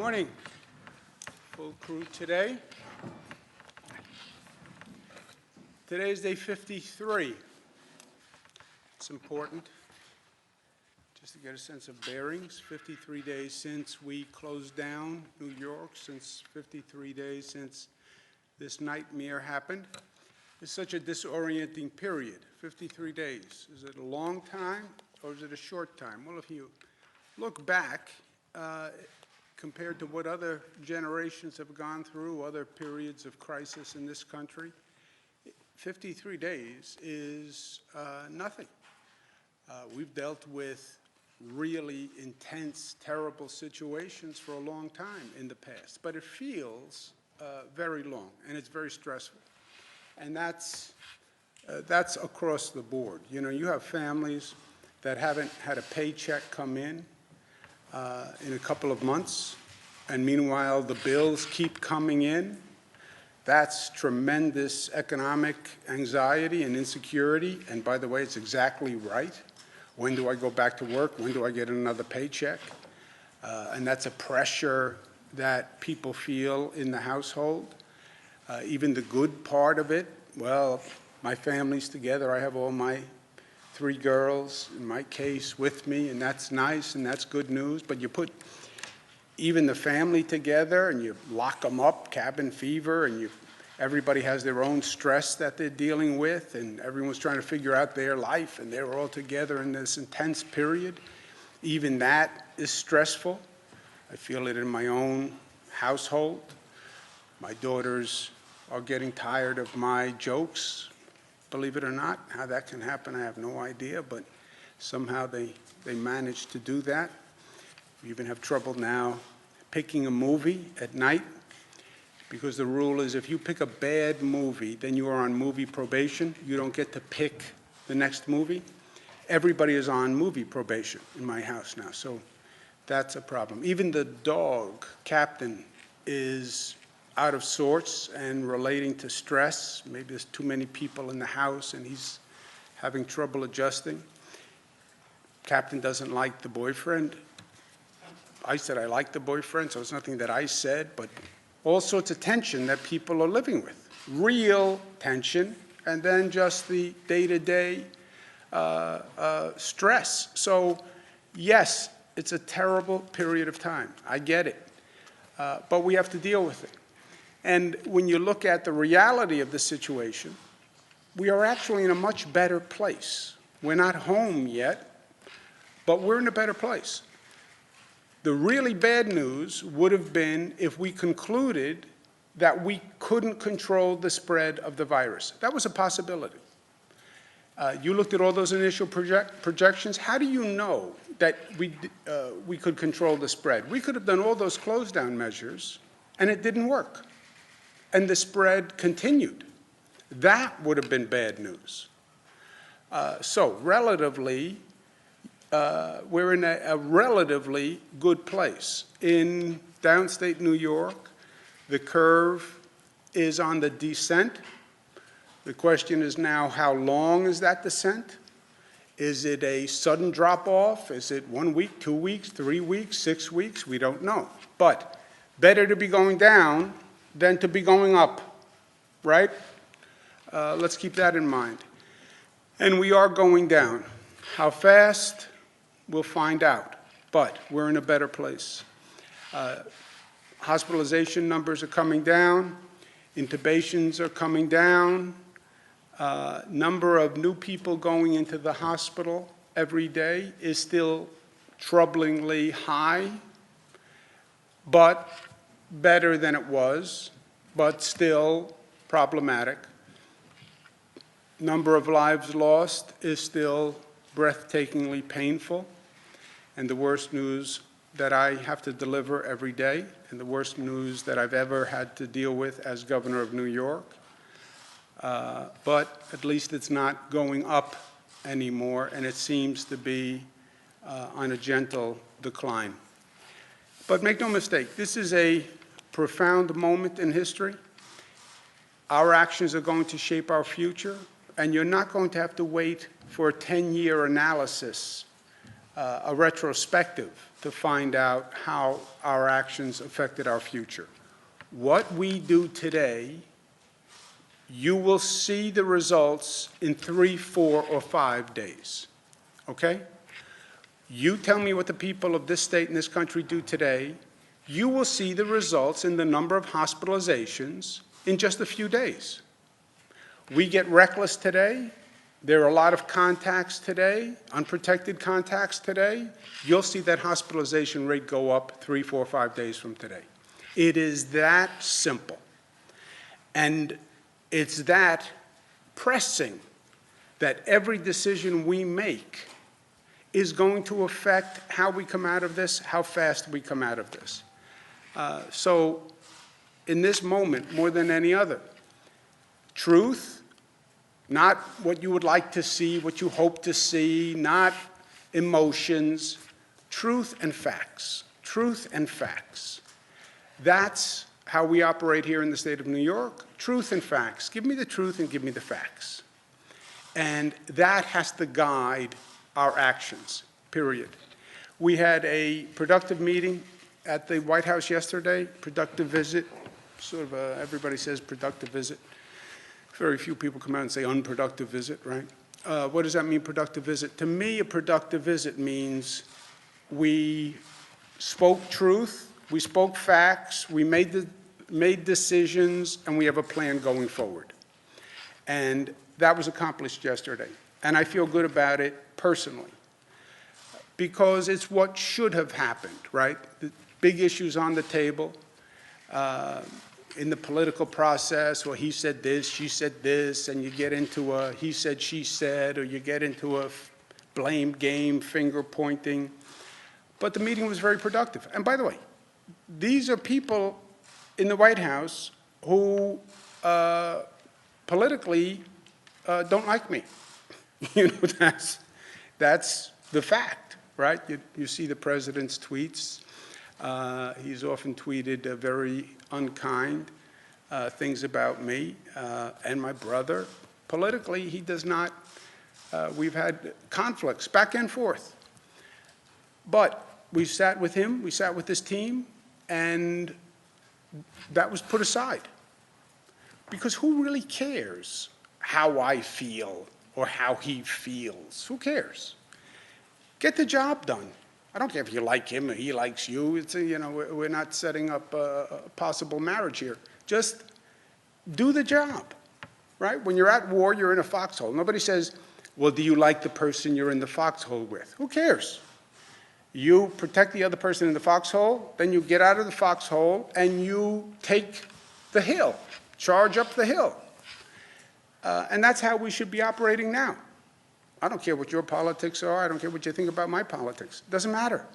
morning. Full crew today. Today is day 53. It's important just to get a sense of bearings. 53 days since we closed down New York, since 53 days since this nightmare happened. It's such a disorienting period, 53 days. Is it a long time or is it a short time? Well, if you look back, compared to what other generations have gone through, other periods of crisis in this country, 53 days is nothing. We've dealt with really intense, terrible situations for a long time in the past, but it feels very long, and it's very stressful. And that's across the board. You know, you have families that haven't had a paycheck come in a couple of months, and meanwhile the bills keep coming in. That's tremendous economic anxiety and insecurity, and by the way, it's exactly right. When do I go back to work? When do I get another paycheck? And that's a pressure that people feel in the household. Even the good part of it, well, my family's together. I have all my 3 girls, in my case, with me, and that's nice, and that's good news. But you put even the family together, and you lock them up, cabin fever, and everybody has their own stress that they're dealing with, and everyone's trying to figure out their life, and they're all together in this intense period. Even that is stressful. I feel it in my own household. My daughters are getting tired of my jokes, believe it or not. How that can happen, I have no idea, but somehow they manage to do that. We even have trouble now picking a movie at night, because the rule is if you pick a bad movie, then you are on movie probation. You don't get to pick the next movie. Everybody is on movie probation in my house now, so that's a problem. Even the dog, Captain, is out of sorts and relating to stress. Maybe there's too many people in the house and he's having trouble adjusting. Captain doesn't like the boyfriend. I said I like the boyfriend, so it's nothing that I said, but all sorts of tension that people are living with. Real tension, and then just the day-to-day stress. So yes, it's a terrible period of time. I get it, but we have to deal with it. And when you look at the reality of the situation, we are actually in a much better place. We're not home yet, but we're in a better place. The really bad news would have been if we concluded that we couldn't control the spread of the virus. That was a possibility. You looked at all those initial projections. How do you know that we could control the spread? We could have done all those close-down measures, and it didn't work. And the spread continued. That would have been bad news. So relatively, we're in a relatively good place. In downstate New York, the curve is on the descent. The question is now, how long is that descent? Is it a sudden drop-off? Is it 1 week, 2 weeks, 3 weeks, 6 weeks? We don't know. But better to be going down than to be going up, right? Let's keep that in mind. And we are going down. How fast? We'll find out, but we're in a better place. Hospitalization numbers are coming down. Intubations are coming down. Number of new people going into the hospital every day is still troublingly high, but better than it was, but still problematic. Number of lives lost is still breathtakingly painful, and the worst news that I have to deliver every day, and the worst news that I've ever had to deal with as governor of New York. But at least it's not going up anymore, and it seems to be on a gentle decline. But make no mistake, this is a profound moment in history. Our actions are going to shape our future, and you're not going to have to wait for a 10-year analysis, a retrospective, to find out how our actions affected our future. What we do today, you will see the results in 3, 4, or 5 days, okay? You tell me what the people of this state and this country do today, you will see the results in the number of hospitalizations in just a few days. We get reckless today. There are a lot of contacts today, unprotected contacts today. You'll see that hospitalization rate go up 3, 4, 5 days from today. It is that simple. And it's that pressing that every decision we make is going to affect how we come out of this, how fast we come out of this. So in this moment, more than any other, truth, not what you would like to see, what you hope to see, not emotions, truth and facts. Truth and facts. That's how we operate here in the state of New York. Truth and facts. Give me the truth and give me the facts. And that has to guide our actions, period. We had a productive meeting at the White House yesterday, productive visit. Sort of everybody says productive visit. Very few people come out and say unproductive visit, right? What does that mean, productive visit? To me, a productive visit means we spoke truth, we spoke facts, we made decisions, and we have a plan going forward. And that was accomplished yesterday. And I feel good about it personally, because it's what should have happened, right? The big issues on the table. In the political process, well, he said this, she said this, and you get into a he said, she said, or you get into a blame game, finger pointing. But the meeting was very productive. And by the way, these are people in the White House who politically don't like me. You know, that's the fact, right? You see the president's tweets. He's often tweeted very unkind things about me and my brother. Politically, he does not. We've had conflicts back and forth. But we sat with him, we sat with his team, and that was put aside. Because who really cares how I feel or how he feels? Who cares? Get the job done. I don't care if you like him or he likes you. It's you know, we're not setting up a possible marriage here. Just do the job, right? When you're at war, you're in a foxhole. Nobody says, well, do you like the person you're in the foxhole with? Who cares? You protect the other person in the foxhole, then you get out of the foxhole and you take the hill, charge up the hill. And that's how we should be operating now. I don't care what your politics are. I don't care what you think about my politics. It doesn't matter.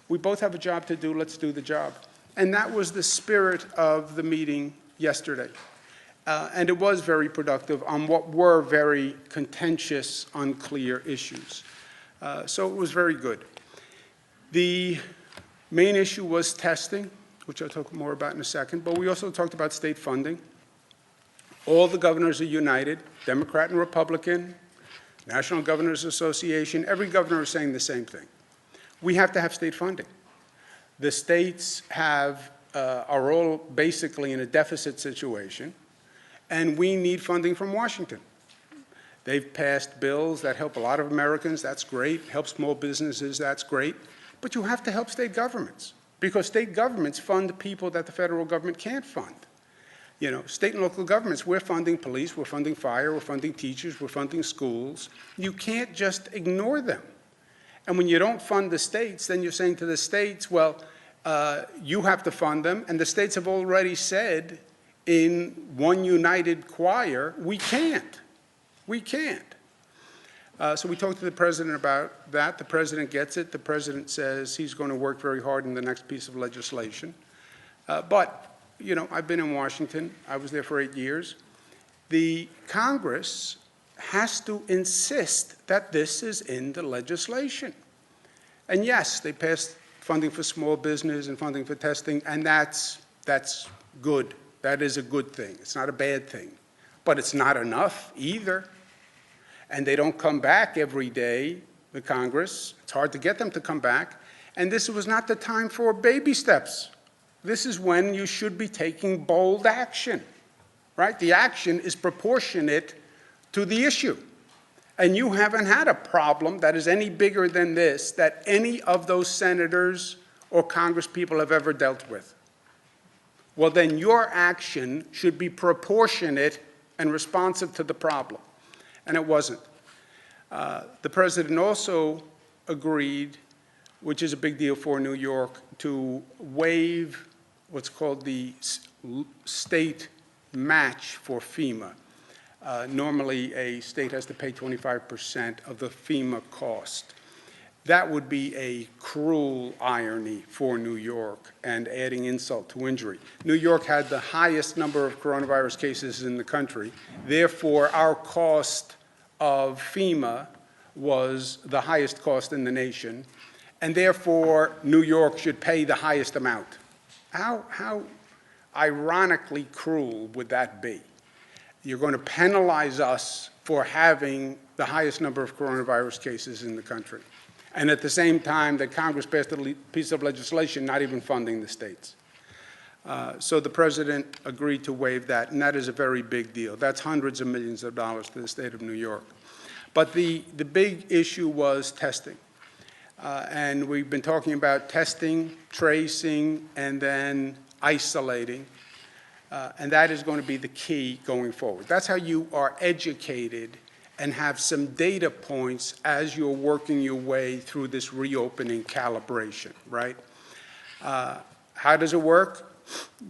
We both have a job to do. Let's do the job. And that was the spirit of the meeting yesterday. And it was very productive on what were very contentious, unclear issues. So it was very good. The main issue was testing, which I'll talk more about in a second. But we also talked about state funding. All the governors are united, Democrat and Republican, National Governors Association. Every governor is saying the same thing. We have to have state funding. The states are all basically in a deficit situation, and we need funding from Washington. They've passed bills that help a lot of Americans. That's great. Help small businesses. That's great. But you have to help state governments, because state governments fund people that the federal government can't fund. You know, state and local governments, we're funding police, we're funding fire, we're funding teachers, we're funding schools. You can't just ignore them. And when you don't fund the states, then you're saying to the states, well, you have to fund them. And the states have already said in one united choir, we can't. We can't. So we talked to the president about that. The president gets it. The president says he's going to work very hard in the next piece of legislation. But you know, I've been in Washington. I was there for 8 years. The Congress has to insist that this is in the legislation. And yes, they passed funding for small business and funding for testing, and that's good. That is a good thing. It's not a bad thing. But it's not enough either. And they don't come back every day, the Congress. It's hard to get them to come back. And this was not the time for baby steps. This is when you should be taking bold action, right? The action is proportionate to the issue. And you haven't had a problem that is any bigger than this that any of those senators or congresspeople have ever dealt with. Well, then your action should be proportionate and responsive to the problem. And it wasn't. The president also agreed, which is a big deal for New York, to waive what's called the state match for FEMA. Normally, a state has to pay 25% of the FEMA cost. That would be a cruel irony for New York and adding insult to injury. New York had the highest number of coronavirus cases in the country. Therefore, our cost of FEMA was the highest cost in the nation, and therefore, New York should pay the highest amount. How ironically cruel would that be? You're going to penalize us for having the highest number of coronavirus cases in the country. And at the same time that Congress passed a piece of legislation not even funding the states. So the president agreed to waive that, and that is a very big deal. That's hundreds of millions of dollars to the state of New York. But the big issue was testing. And we've been talking about testing, tracing, and then isolating. And that is going to be the key going forward. That's how you are educated and have some data points as you're working your way through this reopening calibration, right? How does it work?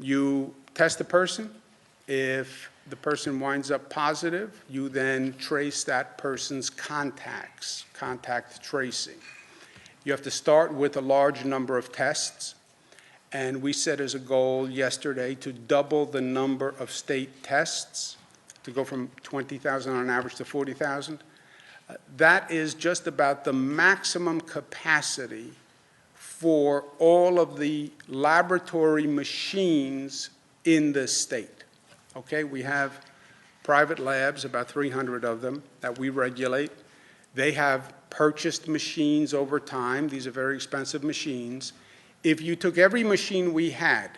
You test the person. If the person winds up positive, you then trace that person's contacts, contact tracing. You have to start with a large number of tests. And we set as a goal yesterday to double the number of state tests, to go from 20,000 on average to 40,000. That is just about the maximum capacity for all of the laboratory machines in the state. Okay, we have private labs, about 300 of them, that we regulate. They have purchased machines over time. These are very expensive machines. If you took every machine we had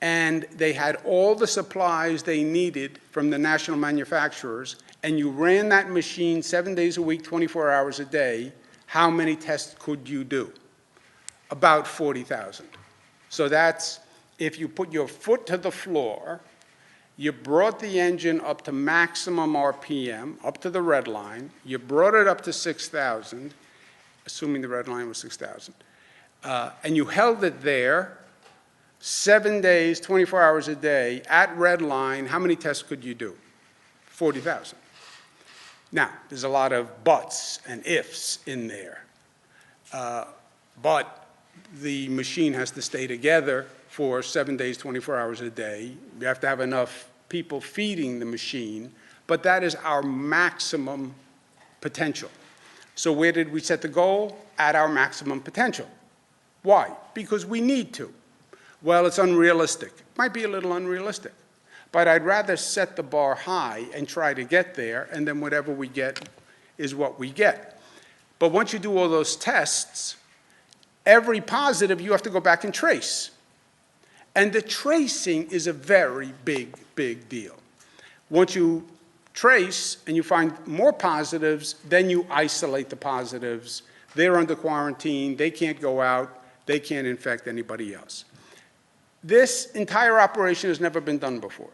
and they had all the supplies they needed from the national manufacturers, and you ran that machine 7 days a week, 24 hours a day, how many tests could you do? About 40,000. So that's, if you put your foot to the floor, you brought the engine up to maximum RPM, up to the red line, you brought it up to 6,000, assuming the red line was 6,000, and you held it there 7 days, 24 hours a day, at red line, how many tests could you do? 40,000. Now, there's a lot of buts and ifs in there. But the machine has to stay together for 7 days, 24 hours a day. You have to have enough people feeding the machine, but that is our maximum potential. So where did we set the goal? At our maximum potential. Why? Because we need to. Well, it's unrealistic. It might be a little unrealistic, but I'd rather set the bar high and try to get there, and then whatever we get is what we get. But once you do all those tests, every positive you have to go back and trace. And the tracing is a very big, big deal. Once you trace and you find more positives, then you isolate the positives. They're under quarantine, they can't go out, they can't infect anybody else. This entire operation has never been done before.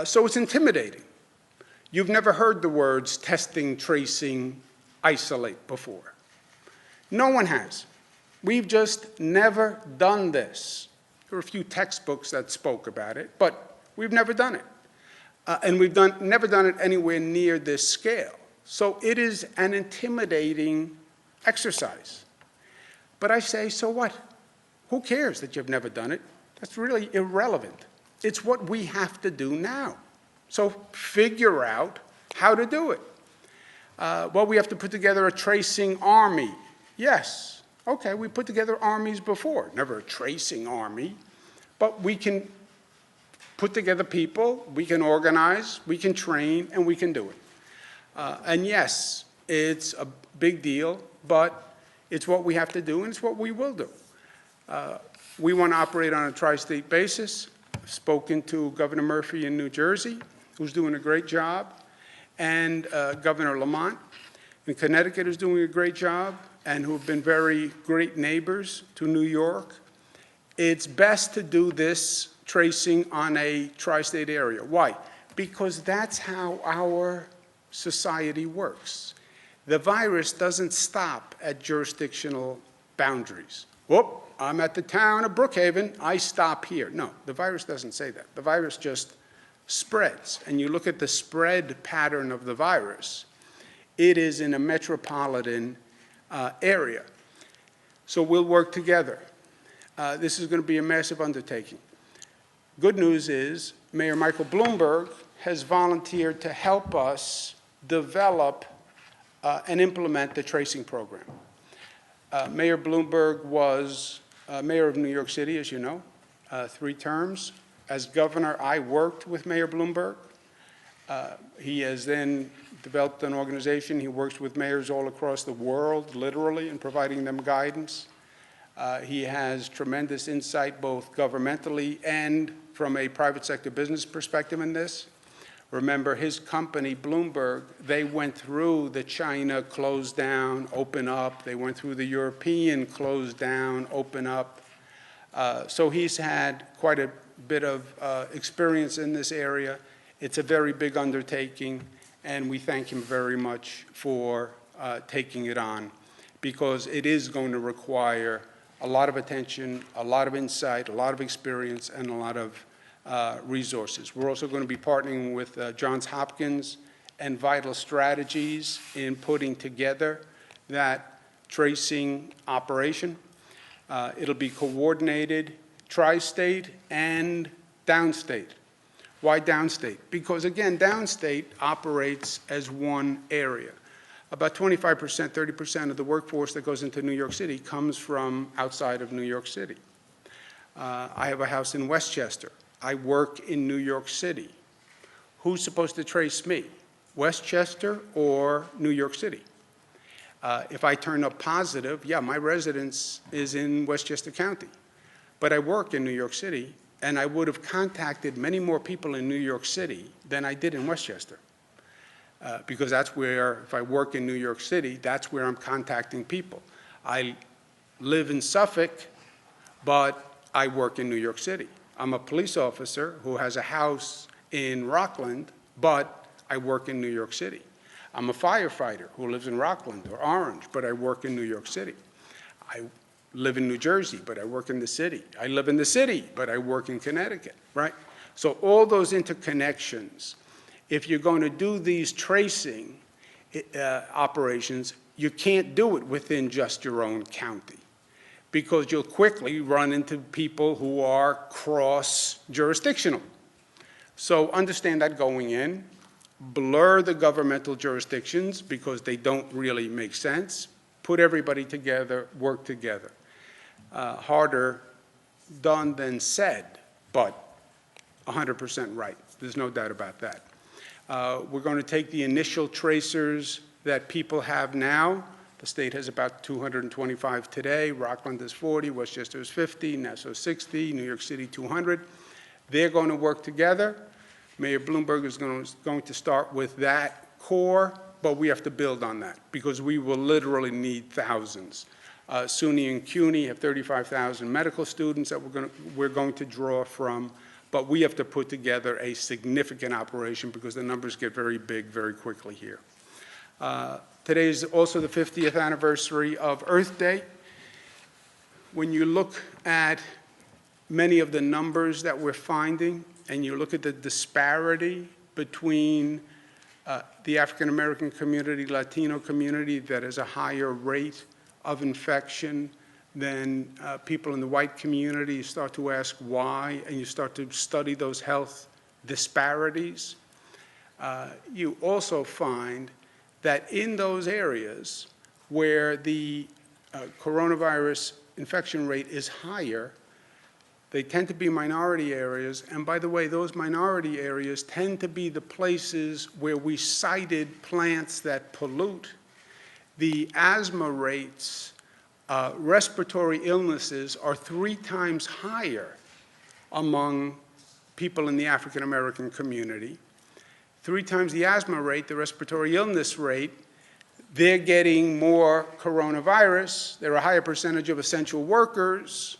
So it's intimidating. You've never heard the words testing, tracing, isolate before. No one has. We've just never done this. There were a few textbooks that spoke about it, but we've never done it. And we've never done it anywhere near this scale. So it is an intimidating exercise. But I say, so what? Who cares that you've never done it? That's really irrelevant. It's what we have to do now. So figure out how to do it. Well, we have to put together a tracing army. Yes. Okay, we put together armies before. Never a tracing army. But we can put together people, we can organize, we can train, and we can do it. And yes, it's a big deal, but It's what we have to do, and it's what we will do. We want to operate on a tri-state basis. I've spoken to Governor Murphy in New Jersey, who's doing a great job, and Governor Lamont in Connecticut is doing a great job, and who have been very great neighbors to New York. It's best to do this tracing on a tri-state area. Why? Because that's how our society works. The virus doesn't stop at jurisdictional boundaries. Whoop, I'm at the town of Brookhaven, I stop here. No, the virus doesn't say that. The virus just spreads. And you look at the spread pattern of the virus, it is in a metropolitan area. So we'll work together. This is going to be a massive undertaking. Good news is Mayor Michael Bloomberg has volunteered to help us develop and implement the tracing program. Mayor Bloomberg was mayor of New York City, as you know, 3 terms. As governor, I worked with Mayor Bloomberg. He has then developed an organization. He works with mayors all across the world, literally, in providing them guidance. He has tremendous insight, both governmentally and from a private sector business perspective in this. Remember, his company, Bloomberg, they went through the China close down, open up. They went through the European close down, open up. So he's had quite a bit of experience in this area. It's a very big undertaking, and we thank him very much for taking it on, because it is going to require a lot of attention, a lot of insight, a lot of experience, and a lot of resources. We're also going to be partnering with Johns Hopkins and Vital Strategies in putting together that tracing operation. It'll be coordinated tri-state and downstate. Why downstate? Because, again, downstate operates as one area. About 25%, 30% of the workforce that goes into New York City comes from outside of New York City. I have a house in Westchester. I work in New York City. Who's supposed to trace me? Westchester or New York City? If I turn up positive, yeah, my residence is in Westchester County. But I work in New York City, and I would have contacted many more people in New York City than I did in Westchester. Because that's where, if I work in New York City, that's where I'm contacting people. I live in Suffolk, but I work in New York City. I'm a police officer who has a house in Rockland, but I work in New York City. I'm a firefighter who lives in Rockland or Orange, but I work in New York City. I live in New Jersey, but I work in the city. I live in the city, but I work in Connecticut, right? So all those interconnections, if you're going to do these tracing operations, you can't do it within just your own county, because you'll quickly run into people who are cross-jurisdictional. So understand that going in. Blur the governmental jurisdictions because they don't really make sense. Put everybody together, work together. Harder done than said, but 100% right. There's no doubt about that. We're going to take the initial tracers that people have now. The state has about 225 today. Rockland is 40, Westchester is 50, Nassau 60, New York City 200. They're going to work together. Mayor Bloomberg is going to start with that core, but we have to build on that because we will literally need thousands. SUNY and CUNY have 35,000 medical students that we're going to draw from, but we have to put together a significant operation because the numbers get very big very quickly here. Today is also the 50th anniversary of Earth Day. When you look at many of the numbers that we're finding, and you look at the disparity between the African American community, Latino community that has a higher rate of infection than people in the white community, you start to ask why, and you start to study those health disparities. You also find that in those areas where the coronavirus infection rate is higher, they tend to be minority areas. And by the way, those minority areas tend to be the places where we cited plants that pollute. The asthma rates respiratory illnesses are 3 times higher among people in the African American community. 3 times the asthma rate, the respiratory illness rate. They're getting more coronavirus. They're a higher percentage of essential workers.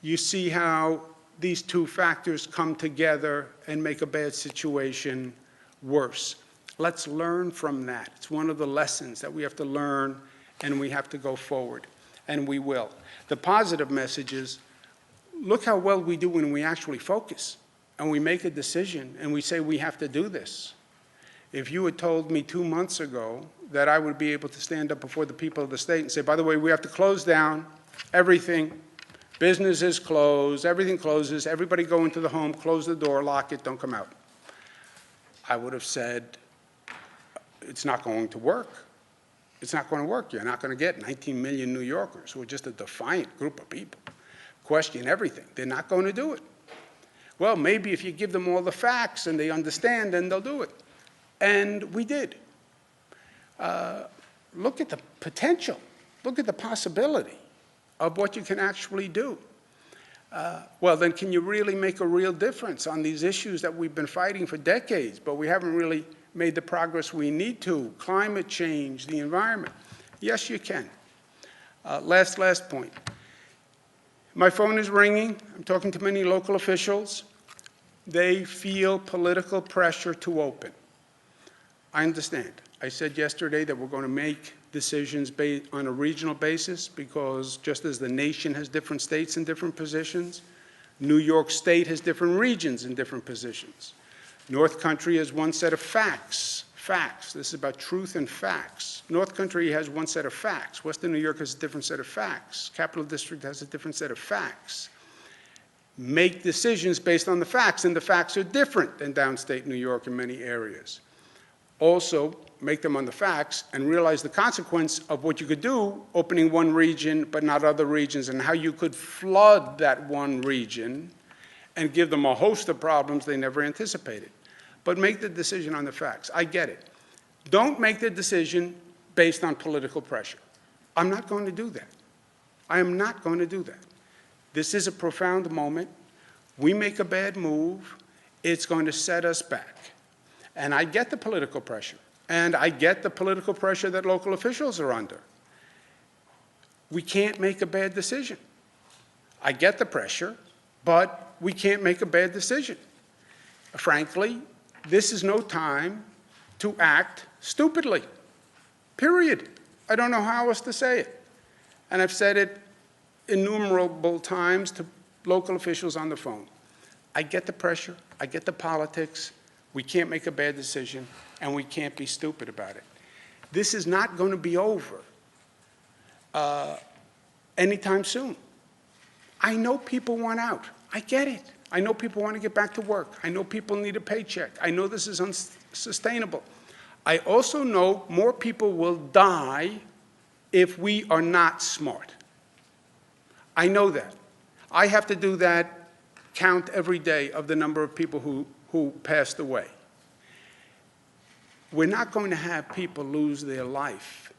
You see how these 2 factors come together and make a bad situation worse. Let's learn from that. It's one of the lessons that we have to learn, and we have to go forward, and we will. The positive message is, look how well we do when we actually focus, and we make a decision, and we say we have to do this. If you had told me 2 months ago that I would be able to stand up before the people of the state and say, by the way, we have to close down everything, businesses close, everything closes, everybody go into the home, close the door, lock it, don't come out, I would have said, it's not going to work. It's not going to work. You're not going to get 19 million New Yorkers who are just a defiant group of people, question everything. They're not going to do it. Well, maybe if you give them all the facts and they understand, then they'll do it. And we did. Look at the potential. Look at the possibility of what you can actually do. Well, then can you really make a real difference on these issues that we've been fighting for decades, but we haven't really made the progress we need to? Climate change, the environment. Yes, you can. Last point. My phone is ringing. I'm talking to many local officials. They feel political pressure to open. I understand. I said yesterday that we're going to make decisions on a regional basis, because just as the nation has different states in different positions, New York State has different regions in different positions. North Country has one set of facts. This is about truth and facts. North Country has one set of facts. Western New York has a different set of facts. Capital District has a different set of facts. Make decisions based on the facts, and the facts are different than downstate New York in many areas. Also, make them on the facts and realize the consequence of what you could do opening one region but not other regions, and how you could flood that one region and give them a host of problems they never anticipated. But make the decision on the facts. I get it. Don't make the decision based on political pressure. I'm not going to do that. I am not going to do that. This is a profound moment. We make a bad move, it's going to set us back. And I get the political pressure, and I get the political pressure that local officials are under. We can't make a bad decision. I get the pressure, but we can't make a bad decision. Frankly, this is no time to act stupidly, period. I don't know how else to say it. And I've said it innumerable times to local officials on the phone. I get the pressure, I get the politics. We can't make a bad decision, and we can't be stupid about it. This is not going to be over anytime soon. I know people want out. I get it. I know people want to get back to work. I know people need a paycheck. I know this is unsustainable. I also know more people will die if we are not smart. I know that. I have to do that count every day of the number of people who passed away. We're not going to have people lose their life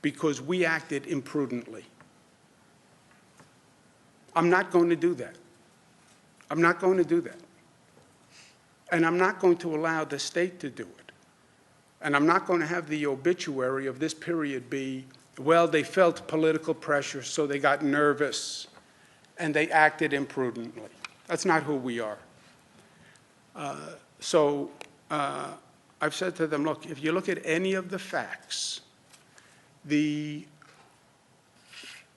because we acted imprudently. I'm not going to do that. I'm not going to do that. And I'm not going to allow the state to do it. And I'm not going to have the obituary of this period be, well, they felt political pressure, so they got nervous, and they acted imprudently. That's not who we are. I've said to them, look, if you look at any of the facts, the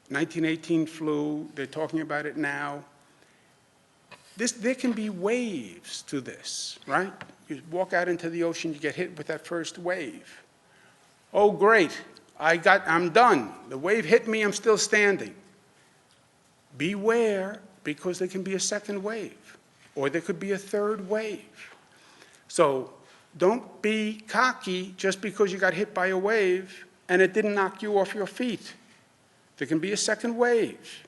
1918 flu, they're talking about it now. There can be waves to this, right? You walk out into the ocean, you get hit with that first wave. Oh, great, I'm done. The wave hit me, I'm still standing. Beware, because there can be a second wave, or there could be a third wave. So don't be cocky just because you got hit by a wave and it didn't knock you off your feet. There can be a second wave.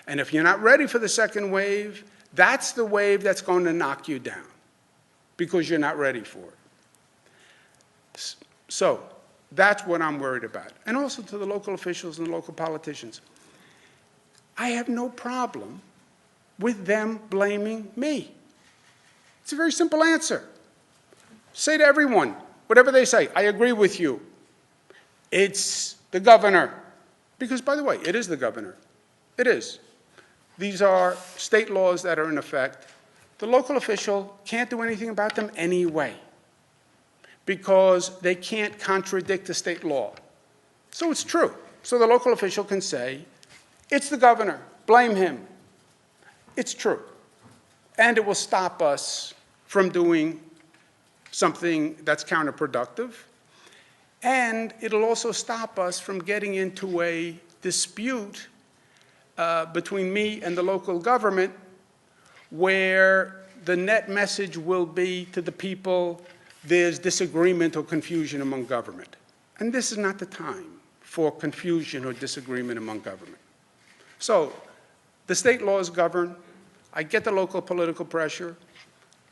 And if you're not ready for the second wave, that's the wave that's going to knock you down because you're not ready for it. So That's what I'm worried about. And also to the local officials and local politicians. I have no problem with them blaming me. It's a very simple answer. Say to everyone, whatever they say, I agree with you. It's the governor. Because, by the way, it is the governor. It is. These are state laws that are in effect. The local official can't do anything about them anyway, because they can't contradict the state law. So it's true. So the local official can say, it's the governor, blame him. It's true. And it will stop us from doing something that's counterproductive. And it'll also stop us from getting into a dispute between me and the local government, where the net message will be to the people, there's disagreement or confusion among government. And this is not the time for confusion or disagreement among government. So the state laws govern. I get the local political pressure.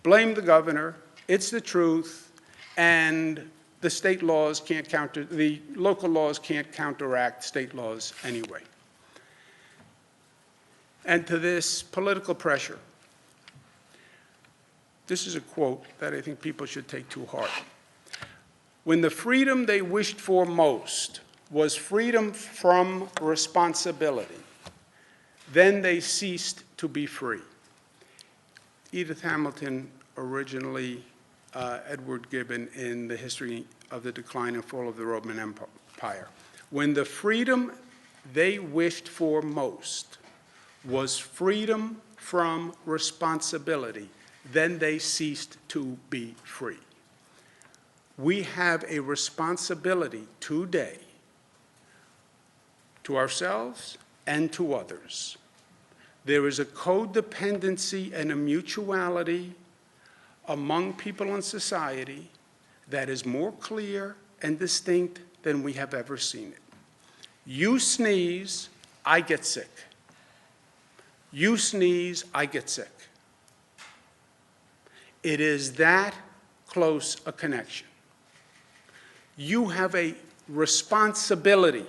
Blame the governor. It's the truth. And the state laws can't the local laws can't counteract state laws anyway. And to this political pressure, this is a quote that I think people should take to heart. When the freedom they wished for most was freedom from responsibility, then they ceased to be free. Edith Hamilton, originally Edward Gibbon in The History of the Decline and Fall of the Roman Empire. When the freedom they wished for most was freedom from responsibility, then they ceased to be free. We have a responsibility today to ourselves and to others. There is a codependency and a mutuality among people in society that is more clear and distinct than we have ever seen it. You sneeze, I get sick. You sneeze, I get sick. It is that close a connection. You have a responsibility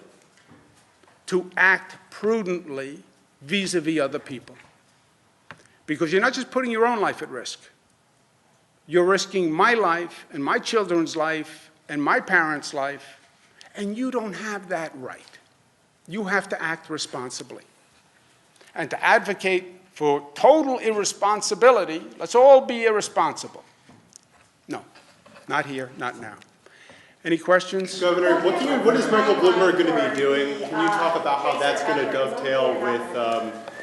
to act prudently vis-a-vis other people. Because you're not just putting your own life at risk. You're risking my life and my children's life and my parents' life, and you don't have that right. You have to act responsibly. And to advocate for total irresponsibility, let's all be irresponsible. No, not here, not now. Any questions? Governor, what is Michael Bloomberg going to be doing? Can you talk about how that's going to dovetail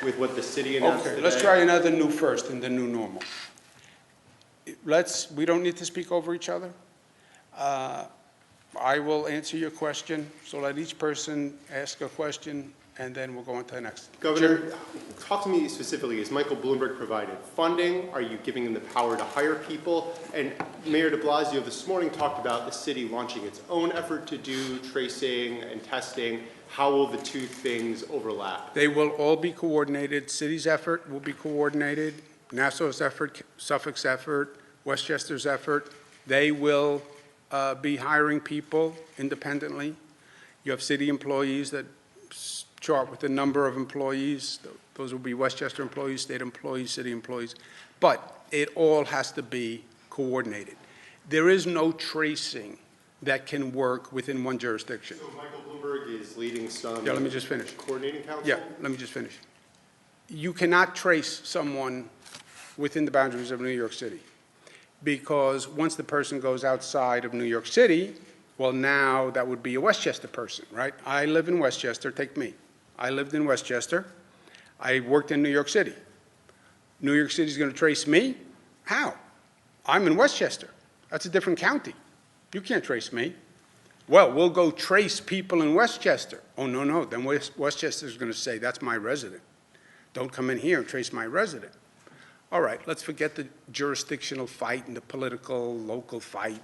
with what the city announced today? Let's try another new first in the new normal. We don't need to speak over each other. I will answer your question, so let each person ask a question, and then we'll go on to the next. Governor, talk to me specifically. Is Michael Bloomberg provided funding? Are you giving him the power to hire people? And Mayor de Blasio this morning talked about the city launching its own effort to do tracing and testing. How will the two things overlap? They will all be coordinated. City's effort will be coordinated. Nassau's effort, Suffolk's effort, Westchester's effort. They will be hiring people independently. You have city employees that chart with the number of employees. Those will be Westchester employees, state employees, city employees. But it all has to be coordinated. There is no tracing that can work within one jurisdiction. So Michael Bloomberg is leading some let me just finish. Coordinating council? Yeah, let me just finish. You cannot trace someone within the boundaries of New York City, because once the person goes outside of New York City, well, now that would be a Westchester person, right? I live in Westchester, take me. I lived in Westchester. I worked in New York City. New York City is going to trace me? How? I'm in Westchester. That's a different county. You can't trace me. Well, we'll go trace people in Westchester. Oh, no, no. Then Westchester is going to say, that's my resident. Don't come in here and trace my resident. All right, let's forget the jurisdictional fight and the political, local fight.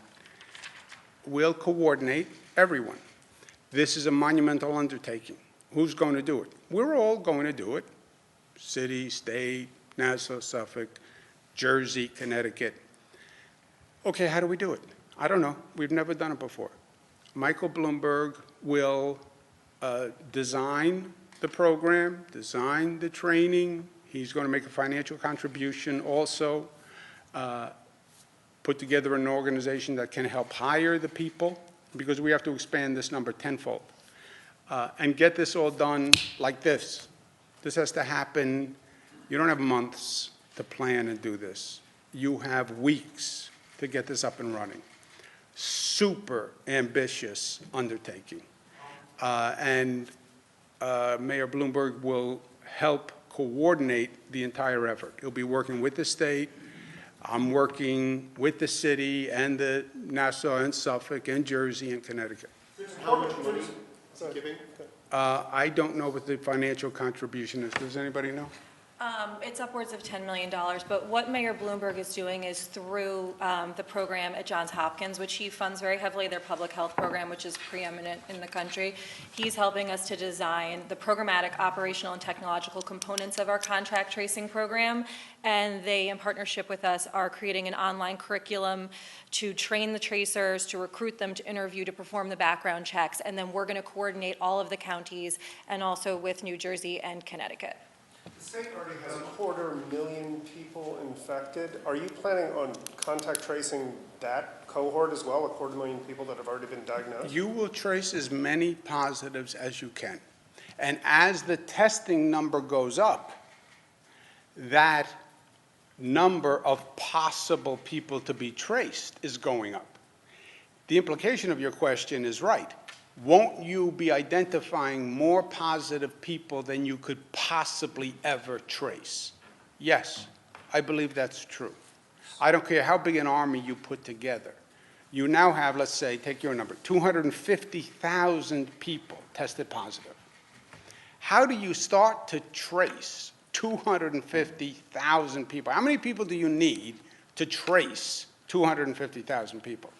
We'll coordinate everyone. This is a monumental undertaking. Who's going to do it? We're all going to do it. City, state, Nassau, Suffolk, Jersey, Connecticut. Okay, how do we do it? I don't know. We've never done it before. Michael Bloomberg will design the program, design the training. He's going to make a financial contribution also, put together an organization that can help hire the people, because we have to expand this number tenfold, and get this all done like this. This has to happen. You don't have months to plan and do this. You have weeks to get this up and running. Super ambitious undertaking. And Mayor Bloomberg will help coordinate the entire effort. He'll be working with the state. I'm working with the city and the Nassau and Suffolk and Jersey and Connecticut. How much money is he giving? I don't know what the financial contribution is. Does anybody know? It's upwards of $10 million, but what Mayor Bloomberg is doing is through the program at Johns Hopkins, which he funds very heavily, their public health program, which is preeminent in the country. He's helping us to design the programmatic, operational, and technological components of our contact tracing program, and they, in partnership with us, are creating an online curriculum to train the tracers, to recruit them, to interview, to perform the background checks, and then we're going to coordinate all of the counties and also with New Jersey and Connecticut. The state already has 250,000 people infected. Are you planning on contact tracing that cohort as well, 250,000 people that have already been diagnosed? You will trace as many positives as you can. And as the testing number goes up, that number of possible people to be traced is going up. The implication of your question is right. Won't you be identifying more positive people than you could possibly ever trace? Yes, I believe that's true. I don't care how big an army you put together. You now have, let's say, take your number, 250,000 people tested positive. How do you start to trace 250,000 people? How many people do you need to trace 250,000 people?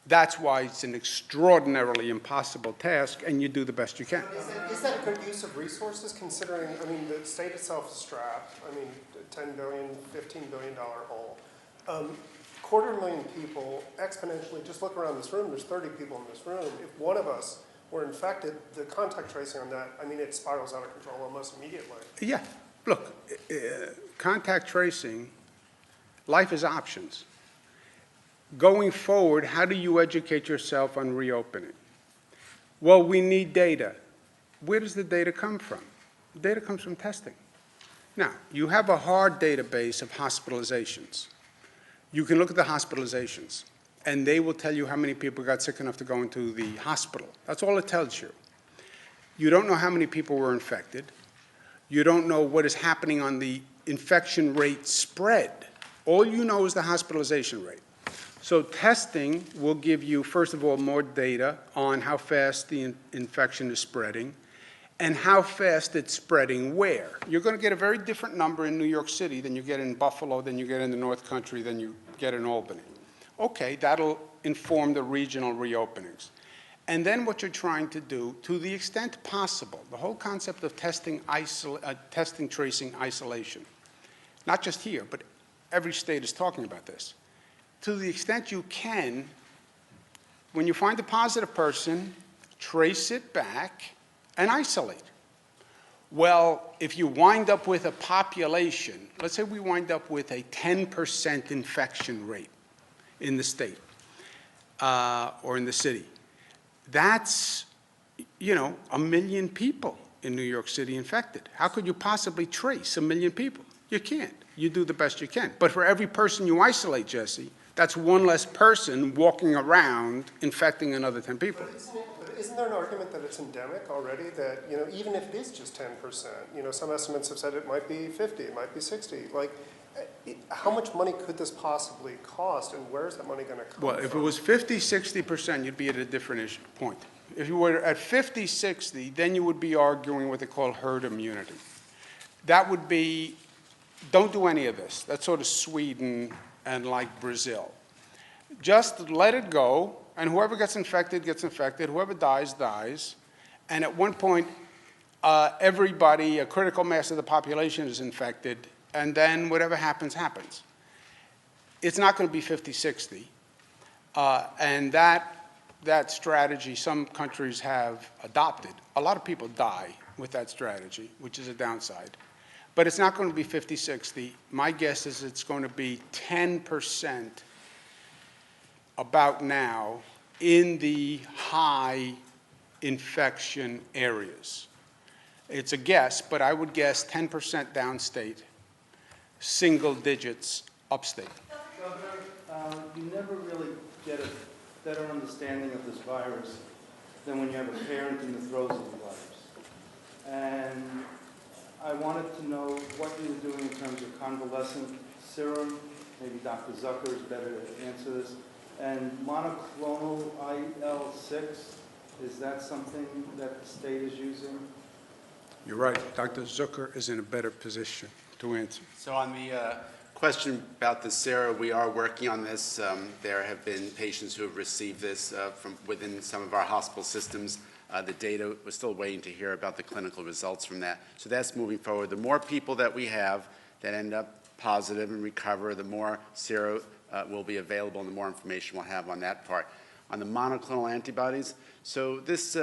That's why it's an extraordinarily impossible task, and you do the best you can. Is that a good use of resources, considering, I mean, the state itself is strapped, I mean, $10 billion, $15 billion hole. 250,000 people, exponentially, just look around this room, there's 30 people in this room. If one of us were infected, the contact tracing on that, I mean, it spirals out of control almost immediately. Yeah, look, contact tracing, life is options. Going forward, how do you educate yourself on reopening? Well, we need data. Where does the data come from? The data comes from testing. Now, you have a hard database of hospitalizations. You can look at the hospitalizations, and they will tell you how many people got sick enough to go into the hospital. That's all it tells you. You don't know how many people were infected. You don't know what is happening on the infection rate spread. All you know is the hospitalization rate. So testing will give you, first of all, more data on how fast the infection is spreading and how fast it's spreading where. You're going to get a very different number in New York City than you get in Buffalo, than you get in the North Country, than you get in Albany. Okay, that'll inform the regional reopenings. And then what you're trying to do, to the extent possible, the whole concept of testing, tracing, isolation, not just here, but every state is talking about this. To the extent you can, when you find a positive person, trace it back and isolate. Well, if you wind up with a population, let's say we wind up with a 10% infection rate in the state or in the city, that's, 1 million people in New York City infected. How could you possibly trace 1 million people? You can't. You do the best you can. But for every person you isolate, Jesse, that's one less person walking around infecting another 10 people. But isn't there an argument that it's endemic already, that, even if it is just 10%, some estimates have said it might be 50, it might be 60. Like, how much money could this possibly cost, and where is that money going to come from? Well, if it was 50, 60%, you'd be at a different point. If you were at 50, 60, then you would be arguing what they call herd immunity. That would be, don't do any of this. That's sort of Sweden and like Brazil. Just let it go, and whoever gets infected, whoever dies, dies. And at one point, everybody, a critical mass of the population is infected, and then whatever happens, happens. It's not going to be 50, 60. And that that strategy some countries have adopted. A lot of people die with that strategy, which is a downside. But it's not going to be 50-60. My guess is it's going to be 10% about now in the high infection areas. It's a guess, but I would guess 10% downstate, single digits upstate. Governor, you never really get a better understanding of this virus than when you have a parent in the throes of the virus. And I wanted to know what you were doing in terms of convalescent serum. Maybe Dr. Zucker is better to answer this. And monoclonal IL-6, is that something that the state is using? You're right. Dr. Zucker is in a better position to answer. So on the question about the sera, we are working on this. There have been patients who have received this from within some of our hospital systems. The data, we're still waiting to hear about the clinical results from that. So that's moving forward. The more people that we have that end up positive and recover, the more sera will be available and the more information we'll have on that part. On the monoclonal antibodies, so this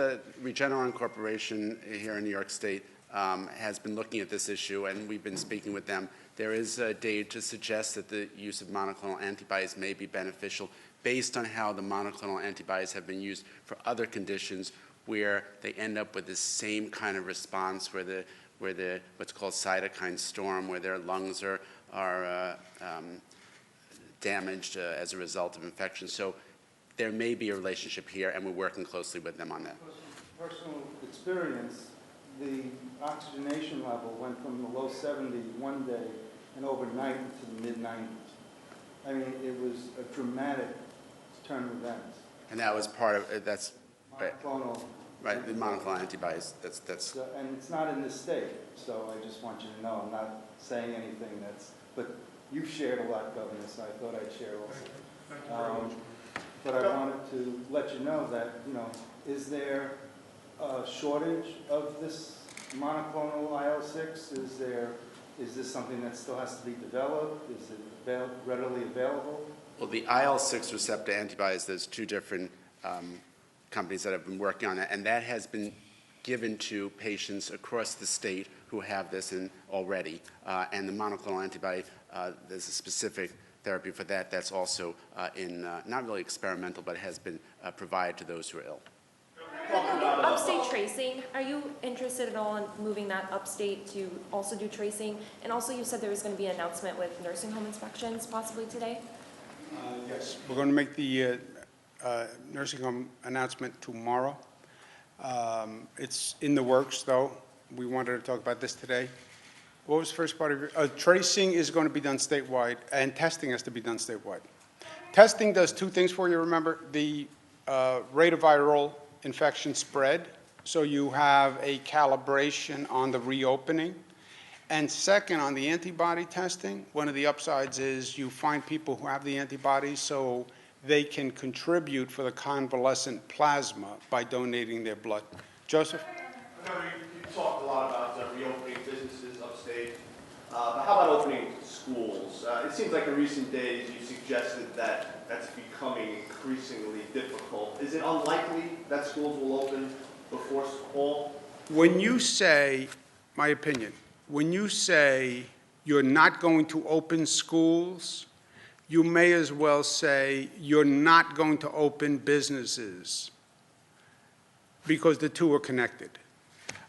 Regeneron Corporation here in New York State has been looking at this issue, and we've been speaking with them. There is data to suggest that the use of monoclonal antibodies may be beneficial based on how the monoclonal antibodies have been used for other conditions where they end up with the same kind of response, where the what's called cytokine storm, where their lungs are damaged as a result of infection. So there may be a relationship here, and we're working closely with them on that. Personal experience, the oxygenation level went from the low 70s one day and overnight to the mid-90s. I mean, it was a dramatic turn of events. And that was part of that's Monoclonal. right. The monoclonal antibodies. That's. So, and it's not in this state, so I just want you to know I'm not saying anything that's. But you've shared a lot, Governor, so I thought I'd share also. But I wanted to let you know that, you know, is there a shortage of this monoclonal IL-6? Is this something that still has to be developed? Is it readily available? Well, the IL-6 receptor antibodies, there's two different companies that have been working on it, and that has been given to patients across the state who have this already. And the monoclonal antibody, there's a specific therapy for that that's also not really experimental, but has been provided to those who are ill. Upstate tracing, are you interested at all in moving that upstate to also do tracing? And also you said there was going to be an announcement with nursing home inspections possibly today? Yes, we're going to make the nursing home announcement tomorrow. It's in the works, though. We wanted to talk about this today. What was the first part of your, tracing is going to be done statewide, and testing has to be done statewide. Testing does two things for you, remember. The rate of viral infection spread, so you have a calibration on the reopening. And second, on the antibody testing, one of the upsides is you find people who have the antibodies so they can contribute for the convalescent plasma by donating their blood. Joseph? I know you talked a lot about reopening businesses upstate, but how about opening schools? It seems like in recent days you suggested that that's becoming increasingly difficult. Is it unlikely that schools will open before fall? When you say, my opinion, when you say you're not going to open schools, you may as well say you're not going to open businesses, because the two are connected.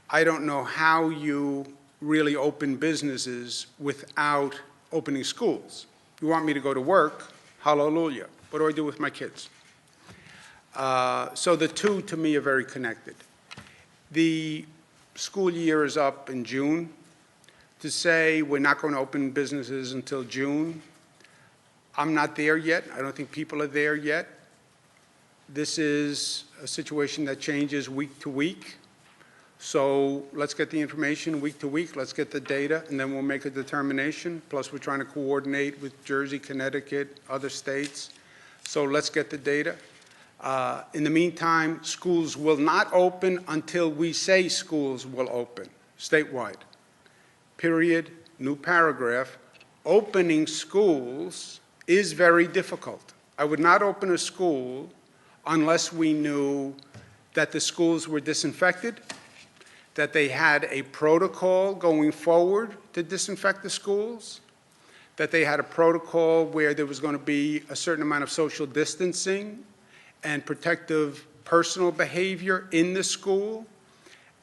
I don't know how you really open businesses without opening schools. You want me to go to work? Hallelujah. What do I do with my kids? So the two, to me, are very connected. The school year is up in June. To say we're not going to open businesses until June, I'm not there yet. I don't think people are there yet. This is a situation that changes week to week. So let's get the information week to week. Let's get the data, and then we'll make a determination. Plus, we're trying to coordinate with Jersey, Connecticut, other states. So let's get the data. In the meantime, schools will not open until we say schools will open, statewide. Period, new paragraph. Opening schools is very difficult. I would not open a school unless we knew that the schools were disinfected, that they had a protocol going forward to disinfect the schools, that they had a protocol where there was going to be a certain amount of social distancing and protective personal behavior in the school.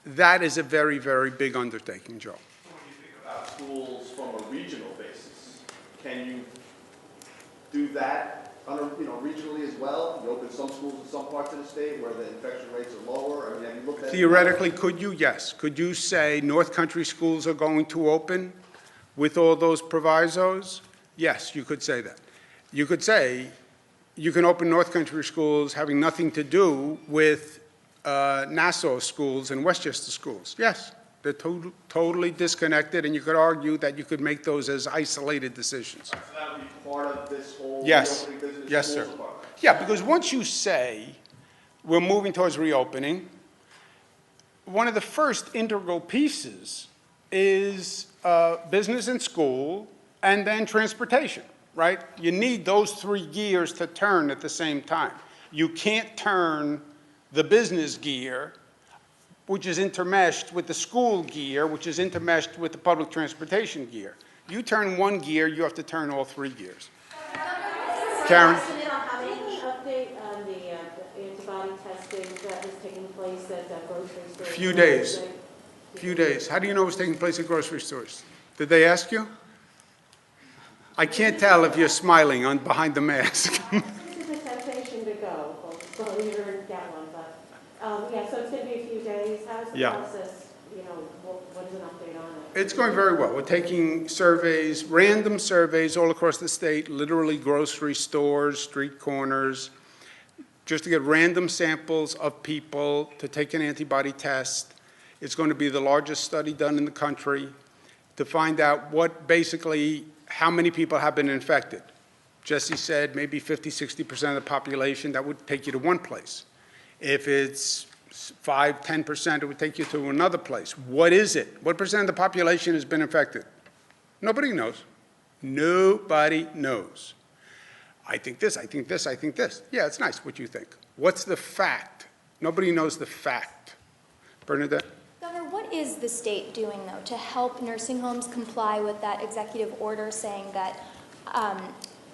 That is a very, very big undertaking, Joe. When you think about schools from a regional basis, can you do that regionally as well? You open some schools in some parts of the state where the infection rates are lower? I mean, have you looked at Theoretically, could you? Yes. Could you say North Country schools are going to open with all those provisos? Yes, you could say that. You could say you can open North Country schools having nothing to do with Nassau schools and Westchester schools. Yes, they're totally disconnected, and you could argue that you could make those as isolated decisions. So that would be part of this whole Yes. reopening business? Yes, sir. schools part? Yeah, because once you say we're moving towards reopening, one of the first integral pieces is business and school, and then transportation, right? You need those three gears to turn at the same time. You can't turn the business gear, which is intermeshed with the school gear, which is intermeshed with the public transportation gear. You turn one gear, you have to turn all three gears. Karen? How many update on the antibody testing that was taking place at grocery stores? Few days. Few days. How do you know it was taking place at grocery stores? Did they ask you? I can't tell if you're smiling behind the mask. This is a temptation to go, well, you didn't get one, but, yeah, so it's going to be a few days. How's the Yeah. process, what is an update on it? It's going very well. We're taking surveys, random surveys all across the state, literally grocery stores, street corners, just to get random samples of people to take an antibody test. It's going to be the largest study done in the country to find out how many people have been infected. Jesse said maybe 50, 60% of the population, that would take you to one place. If it's 5, 10%, it would take you to another place. What is it? What percent of the population has been infected? Nobody knows. Nobody knows. I think this, I think this, I think this. Yeah, it's nice what you think. What's the fact? Nobody knows the fact. Bernadette? Governor, what is the state doing, though, to help nursing homes comply with that executive order saying that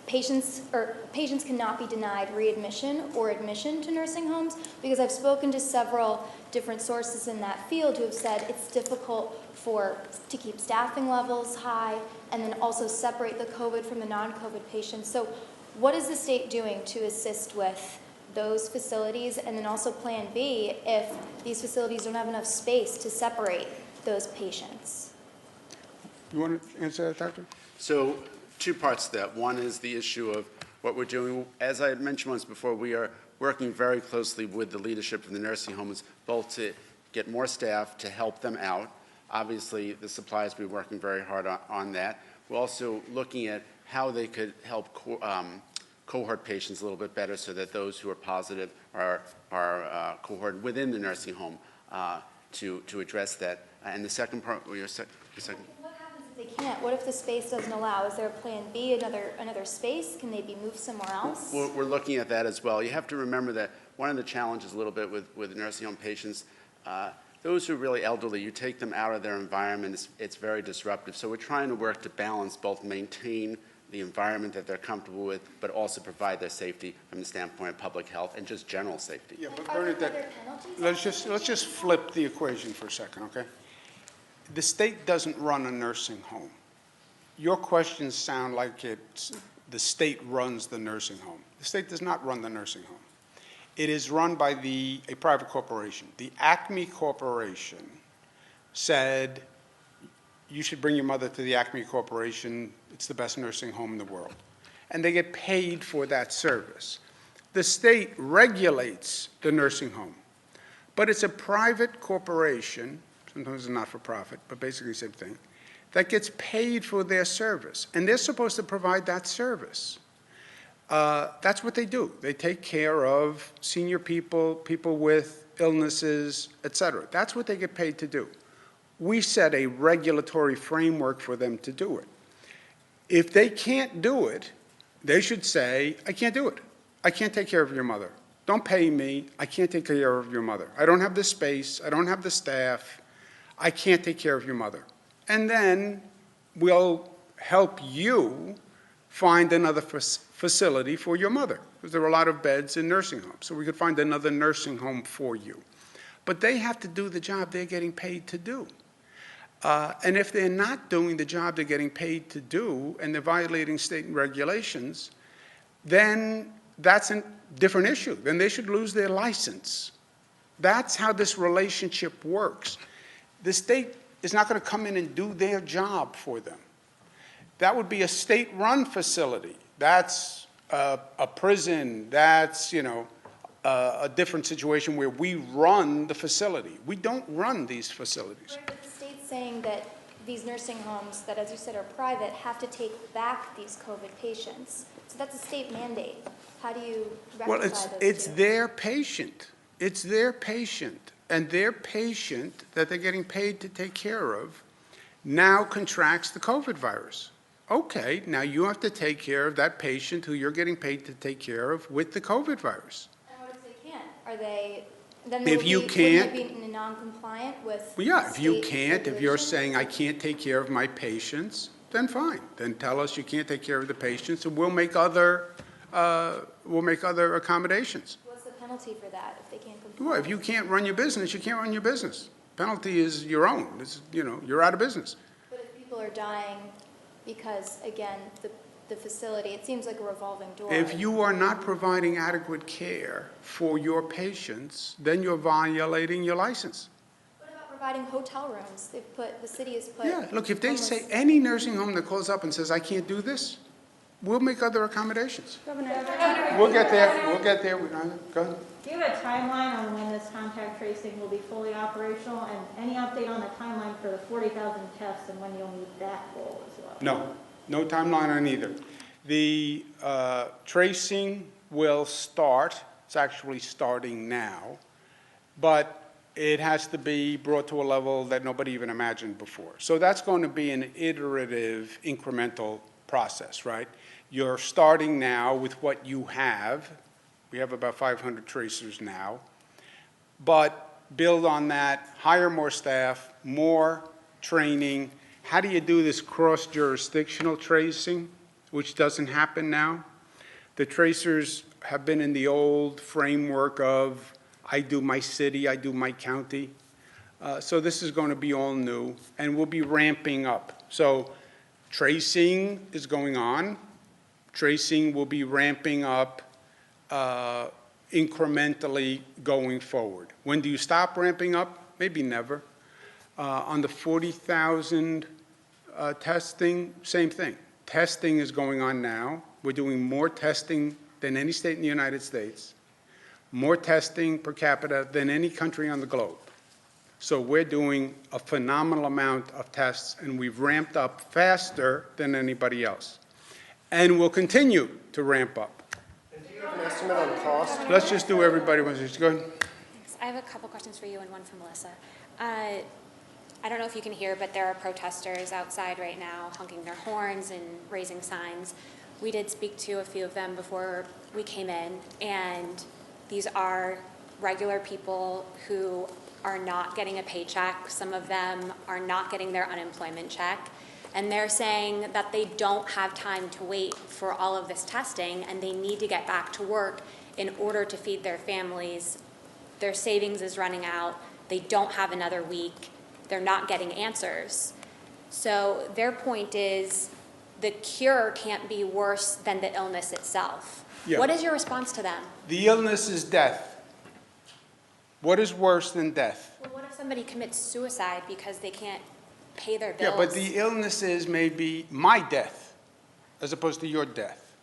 patients cannot be denied readmission or admission to nursing homes? Because I've spoken to several different sources in that field who have said it's difficult to keep staffing levels high and then also separate the COVID from the non-COVID patients. So what is the state doing to assist with those facilities, and then also Plan B if these facilities don't have enough space to separate those patients? You want to answer that, Doctor? So two parts to that. One is the issue of what we're doing. As I mentioned once before, we are working very closely with the leadership of the nursing homes, both to get more staff to help them out. Obviously, the suppliers will be working very hard on that. We're also looking at how they could help cohort patients a little bit better so that those who are positive are cohorted within the nursing home to address that. And the second part, your second. What happens if they can't? What if the space doesn't allow? Is there a Plan B, another space? Can they be moved somewhere else? We're looking at that as well. You have to remember that one of the challenges a little bit with nursing home patients, those who are really elderly, you take them out of their environment, it's very disruptive. So we're trying to work to balance both maintain the environment that they're comfortable with, but also provide their safety from the standpoint of public health and just general safety. Yeah, but Bernadette, let's just flip the equation for a second, okay? The state doesn't run a nursing home. Your questions sound like the state runs the nursing home. The state does not run the nursing home. It is run by a private corporation. The Acme Corporation said, you should bring your mother to the Acme Corporation. It's the best nursing home in the world. And they get paid for that service. The state regulates the nursing home, but it's a private corporation, sometimes it's not for profit, but basically the same thing, that gets paid for their service. And they're supposed to provide that service. That's what they do. They take care of senior people, people with illnesses, et cetera. That's what they get paid to do. We set a regulatory framework for them to do it. If they can't do it, they should say, I can't do it. I can't take care of your mother. don't pay me, I can't take care of your mother. I don't have the space, I don't have the staff, I can't take care of your mother. And then we'll help you find another facility for your mother, because there are a lot of beds in nursing homes. So we could find another nursing home for you. But they have to do the job they're getting paid to do. And if they're not doing the job they're getting paid to do, and they're violating state regulations, then that's a different issue. Then they should lose their license. That's how this relationship works. The state is not going to come in and do their job for them. That would be a state-run facility. That's a prison. That's, a different situation where we run the facility. We don't run these facilities. But the state's saying that these nursing homes that, as you said, are private, have to take back these COVID patients. So that's a state mandate. How do you rectify Well, those it's two? their patient. It's their patient. And their patient that they're getting paid to take care of now contracts the COVID virus. Okay, now you have to take care of that patient who you're getting paid to take care of with the COVID virus. And what if they can't? Are they, then If you wouldn't can't- they be non-compliant with Well, yeah, if you state can't, if you're regulations? saying, I can't take care of my patients, then fine. Then tell us you can't take care of the patients, and we'll make other accommodations. What's the penalty for that if they can't comply? Well, if you can't run your business, you can't run your business. Penalty is your own. It's, you're out of business. But if people are dying because, again, the facility, it seems like a revolving door. If you are not providing adequate care for your patients, then you're violating your license. What about providing hotel rooms? The city has put. Yeah, look, if they homeless- say any nursing home that calls up and says, I can't do this, we'll make other accommodations. We'll get there. Go ahead. Do you have a timeline on when this contact tracing will be fully operational, and any update on the timeline for the 40,000 tests and when you'll meet that goal as well? No timeline on either. The tracing will start, it's actually starting now, but it has to be brought to a level that nobody even imagined before. So that's going to be an iterative, incremental process, right? You're starting now with what you have. We have about 500 tracers now. But build on that, hire more staff, more training. How do you do this cross-jurisdictional tracing, which doesn't happen now? The tracers have been in the old framework of, I do my city, I do my county. So this is going to be all new, and we'll be ramping up. So tracing is going on. Tracing will be ramping up incrementally going forward. When do you stop ramping up? Maybe never. On the 40,000 testing, same thing. Testing is going on now. We're doing more testing than any state in the United States, more testing per capita than any country on the globe. So we're doing a phenomenal amount of tests, and we've ramped up faster than anybody else. And we'll continue to ramp up. And do you have an estimate on cost? Let's just do everybody once. Go ahead. Thanks. I have a couple questions for you and one for Melissa. I don't know if you can hear, but there are protesters outside right now honking their horns and raising signs. We did speak to a few of them before we came in, and these are regular people who are not getting a paycheck. Some of them are not getting their unemployment check. And they're saying that they don't have time to wait for all of this testing, and they need to get back to work in order to feed their families. Their savings is running out. They don't have another week. They're not getting answers. So their point is the cure can't be worse than the illness itself. Yeah. What is your response to them? The illness is death. What is worse than death? Well, what if somebody commits suicide because they can't pay their bills? Yeah, but the illness is maybe my death as opposed to your death.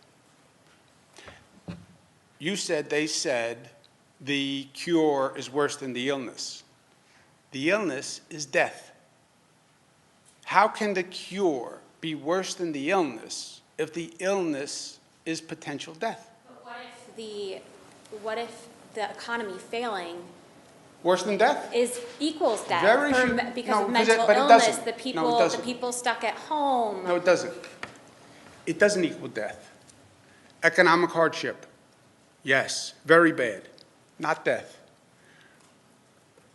You said, they said, the cure is worse than the illness. The illness is death. How can the cure be worse than the illness if the illness is potential death? But what if the economy failing Worse than death? equals death Very for, few- because no, of because it- mental but it illness, doesn't. the No, it people, the doesn't. people stuck at home. No, it doesn't. It doesn't equal death. Economic hardship, Yes, very bad. Not death.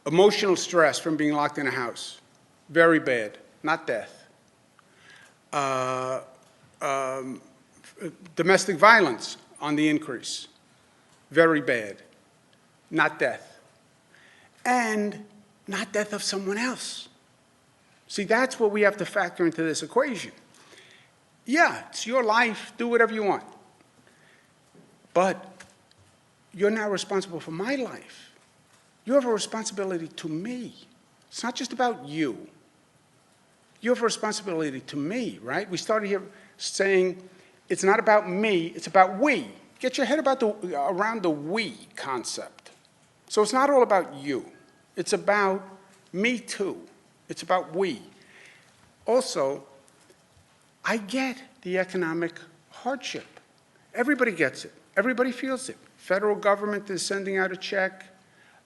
Emotional stress from being locked in a house. Very bad. Not death. Domestic violence on the increase. Very bad. Not death. And not death of someone else. See, that's what we have to factor into this equation. Yeah, it's your life. Do whatever you want. But you're now responsible for my life. You have a responsibility to me. It's not just about you. You have a responsibility to me, right? We started here saying it's not about me, it's about we. Get your head around the we concept. So it's not all about you. It's about me too. It's about we. Also, I get the economic hardship. Everybody gets it. Everybody feels it. Federal government is sending out a check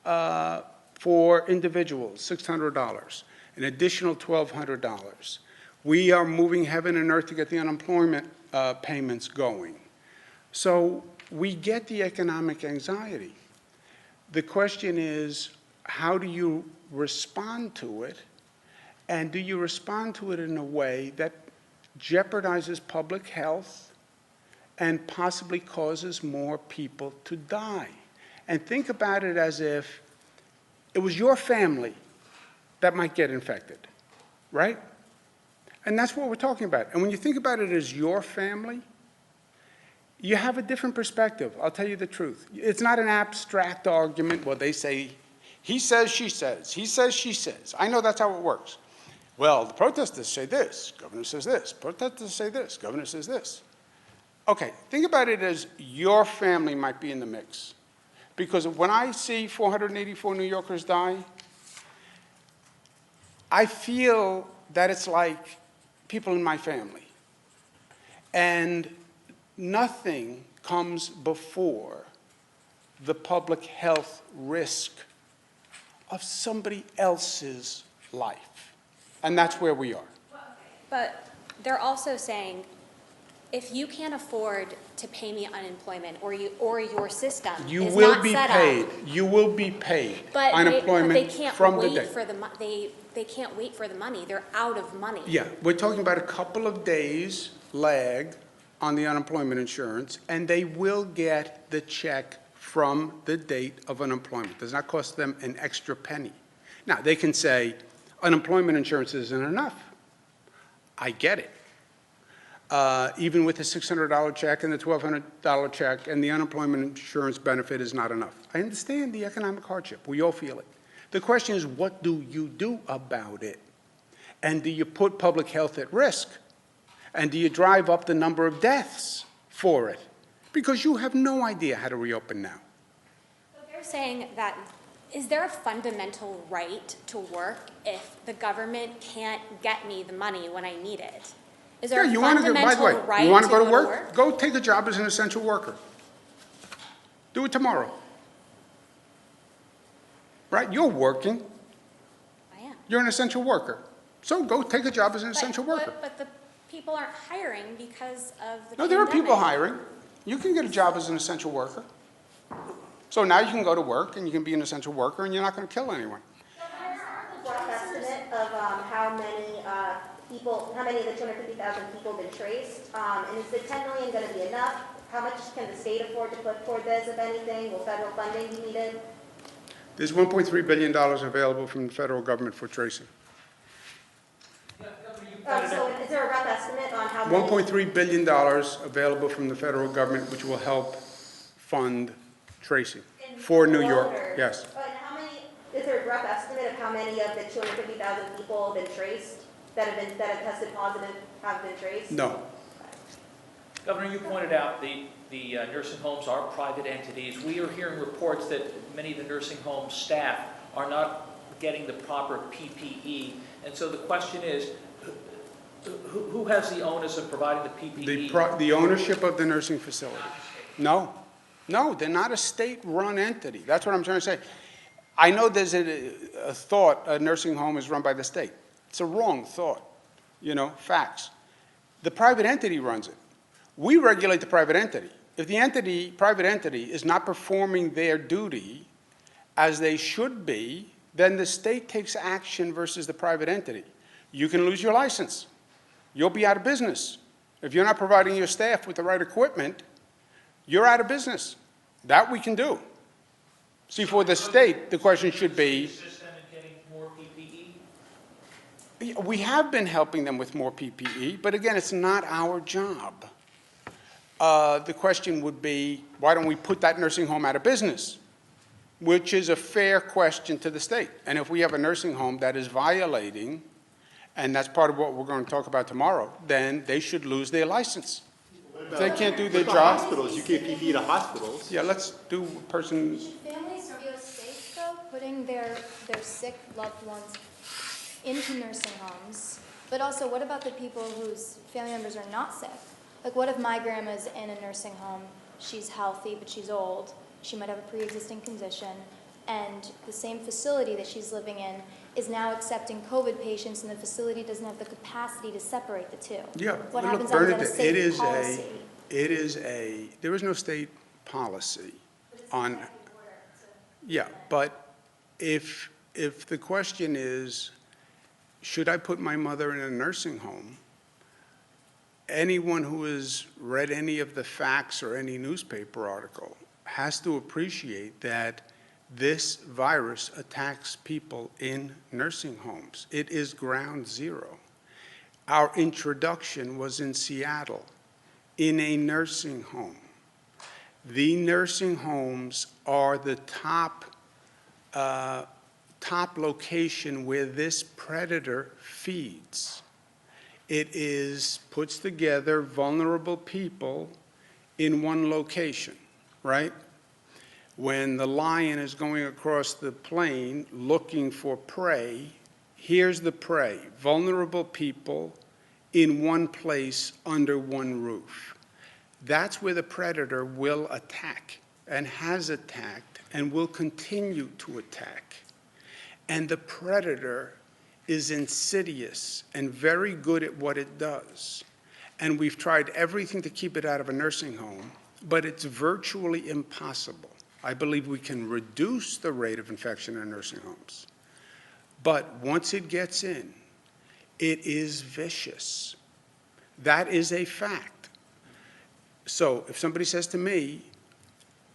for individuals, $600, an additional $1,200. We are moving heaven and earth to get the unemployment payments going. So we get the economic anxiety. The question is, how do you respond to it? And do you respond to it in a way that jeopardizes public health and possibly causes more people to die? And think about it as if it was your family that might get infected, right? And that's what we're talking about. And when you think about it as your family, you have a different perspective. I'll tell you the truth. It's not an abstract argument. Well, they say, he says, she says. He says, she says. I know that's how it works. Well, the protesters say this. Governor says this. Protesters say this. Governor says this. Okay, think about it as your family might be in the mix. Because when I see 484 New Yorkers die, I feel that it's like people in my family. And nothing comes before the public health risk of somebody else's life. And that's where we are. But they're also saying, if you can't afford to pay me unemployment, or your system You is will not be set paid. up, You will be paid but unemployment they can't from the wait day. for they can't wait for the money. They're out of money. Yeah, we're talking about a couple of days lag on the unemployment insurance, and they will get the check from the date of unemployment. It does not cost them an extra penny. Now, they can say, unemployment insurance isn't enough. I get it. Even with the $600 check and the $1,200 check and the unemployment insurance benefit is not enough. I understand the economic hardship. We all feel it. The question is, what do you do about it? And do you put public health at risk? And do you drive up the number of deaths for it? Because you have no idea how to reopen now. So they're saying that, is there a fundamental right to work if the government can't get me the money when I need it? Is there a fundamental right you want to go to work? Go take a job as an essential worker. Do it tomorrow. Right? You're working. I am. You're an essential worker. So go take a job as an essential worker. But the people aren't hiring because of the No, there are pandemic. people hiring. You can get a job as an essential worker. So now you can go to work and you can be an essential worker and you're not going to kill anyone. Rough estimate of how many of the 250,000 people have been traced? And is the 10 million going to be enough? How much can the state afford to put toward this, if anything? Will federal funding be needed? There's $1.3 billion available from the federal government for tracing. So is there a rough estimate on how many? $1.3 billion available from the federal government, which will help fund tracing for New York. Yes. And how many? Is there a rough estimate of how many of the 250,000 people have been traced that have tested positive have been traced? No. Governor, you pointed out the nursing homes are private entities. We are hearing reports that many of the nursing home staff are not getting the proper PPE. And so the question is, who has the onus of providing the PPE? The ownership of the nursing facility. No. No, they're not a state-run entity. That's what I'm trying to say. I know there's a thought a nursing home is run by the state. It's a wrong thought. Facts. The private entity runs it. We regulate the private entity. If the entity, private entity, is not performing their duty as they should be, then the state takes action versus the private entity. You can lose your license. You'll be out of business. If you're not providing your staff with the right equipment, you're out of business. That we can do. See, for the state, the question should be, Assist them in getting more PPE? we have been helping them with more PPE, but again, it's not our job. The question would be, why don't we put that nursing home out of business? Which is a fair question to the state. And if we have a nursing home that is violating, and that's part of what we're going to talk about tomorrow, then they should lose their license. If they can't do their job. Hospitals, you give PPE to hospitals. Yeah, let's do person. Should families feel safe, though, putting their sick loved ones into nursing homes? But also, what about the people whose family members are not sick? Like, what if my grandma's in a nursing home, she's healthy, but she's old, she might have a pre-existing condition, and the same facility that she's living in is now accepting COVID patients, and the facility doesn't have the capacity to separate the two? Yeah, What look, happens on Bernadette, a state policy? there is no state policy on, yeah, but if the question is, should I put my mother in a nursing home? Anyone who has read any of the facts or any newspaper article has to appreciate that this virus attacks people in nursing homes. It is ground zero. Our introduction was in Seattle, in a nursing home. The nursing homes are the top location where this predator feeds. It puts together vulnerable people in one location, right? When the lion is going across the plain looking for prey, here's the prey, vulnerable people in one place under one roof. That's where the predator will attack and has attacked and will continue to attack. And the predator is insidious and very good at what it does. And we've tried everything to keep it out of a nursing home, but it's virtually impossible. I believe we can reduce the rate of infection in nursing homes. But once it gets in, it is vicious. That is a fact. So if somebody says to me,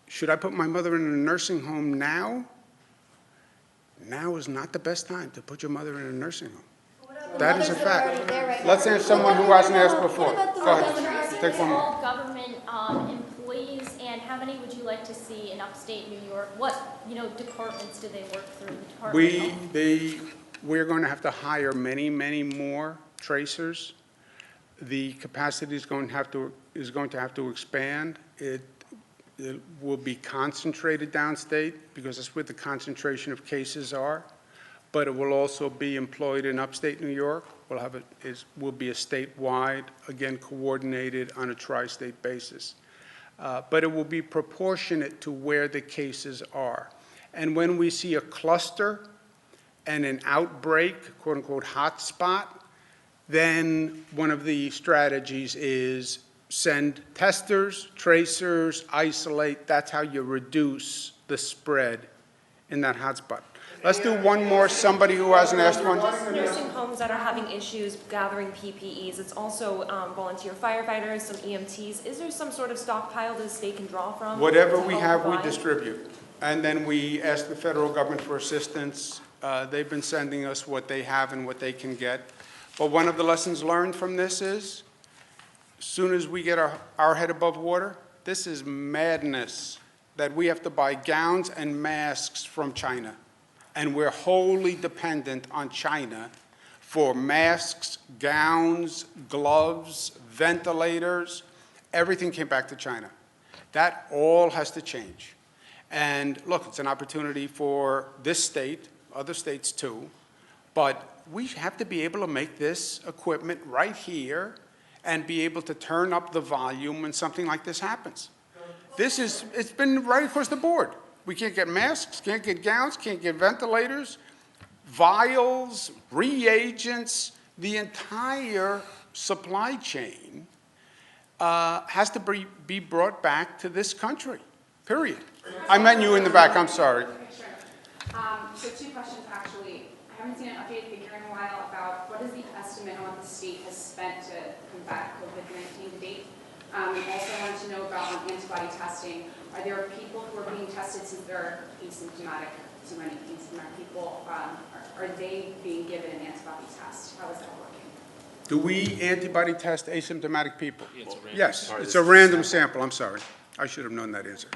should I put my mother in a nursing home now? Now is not the best time to put your mother in a nursing home. That is a fact. Let's answer someone who hasn't asked before. Go ahead. Take one more. All government employees, and how many would you like to see in upstate New York? What, departments do they work through? We're going to have to hire many, many more tracers. The capacity is going to have to expand. It will be concentrated downstate because that's where the concentration of cases are, but it will also be employed in upstate New York. Will be a statewide, again, coordinated on a tri-state basis. But it will be proportionate to where the cases are. And when we see a cluster and an outbreak, quote unquote, hotspot, then one of the strategies is send testers, tracers, isolate. That's how you reduce the spread in that hotspot. Let's do one more, somebody who hasn't asked one. Just nursing homes that are having issues gathering PPEs. It's also volunteer firefighters, some EMTs. Is there some sort of stockpile the state can draw from? Whatever we have, we distribute. And then we ask the federal government for assistance. They've been sending us what they have and what they can get. But one of the lessons learned from this is, as soon as we get our head above water, this is madness that we have to buy gowns and masks from China. And we're wholly dependent on China for masks, gowns, gloves, ventilators. Everything came back to China. That all has to change. And look, it's an opportunity for this state, other states too, but we have to be able to make this equipment right here and be able to turn up the volume when something like this happens. It's been right across the board. We can't get masks, can't get gowns, can't get ventilators, vials, reagents, the entire supply chain has to be brought back to this country, period. I meant you in the back, I'm sorry. Sure. So two questions, actually. I haven't seen an updated figure in a while about what is the estimate on what the state has spent to combat COVID-19 to date. Also, I wanted to know about on antibody testing. Are there people who are being tested since they're asymptomatic, so many asymptomatic people, are they being given an antibody test? How is that working? Do we antibody test asymptomatic people? Yes, It's a random sample, I'm sorry. I should have known that answer.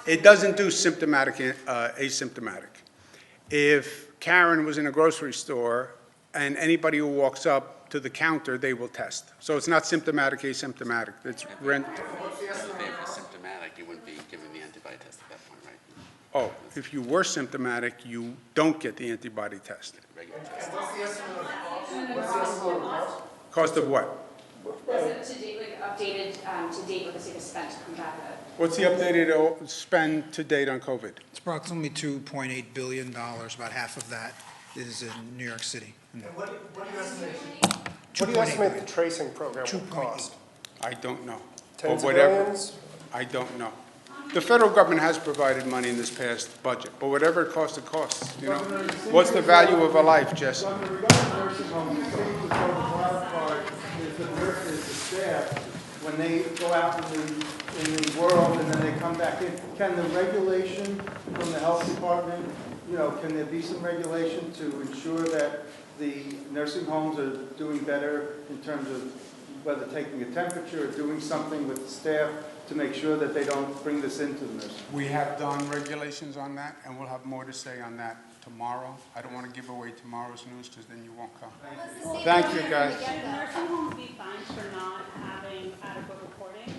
It doesn't do symptomatic, asymptomatic. If Karen was in a grocery store and anybody who walks up to the counter, they will test. So it's not symptomatic, asymptomatic. It's rent. If they were symptomatic, you wouldn't be given the antibody test at that point, right? Oh, if you were symptomatic, you don't get the antibody test. Regular test. Cost of what? Was it to date, like updated to date what the state has spent to combat that? What's the updated spend to date on COVID? It's approximately $2.8 billion. About half of that is in New York City. What do you estimate the tracing program will cost? I don't know. Tens Or of whatever. millions? I don't know. The federal government has provided money in this past budget, but whatever it costs, you know. What's the value of a life, Jesse? Governor, regarding nursing homes, the thing that's the wild card is the nurses, the staff, when they go out in the world and then they come back in. Can the regulation from the health department, you know, can there be some regulation to ensure that the nursing homes are doing better in terms of whether taking a temperature or doing something with the staff to make sure that they don't bring this into the nursing home? We have done regulations on that, and we'll have more to say on that tomorrow. I don't want to give away tomorrow's news, because then you won't come. Thank you, guys. Should nursing homes be fined for not having adequate reporting?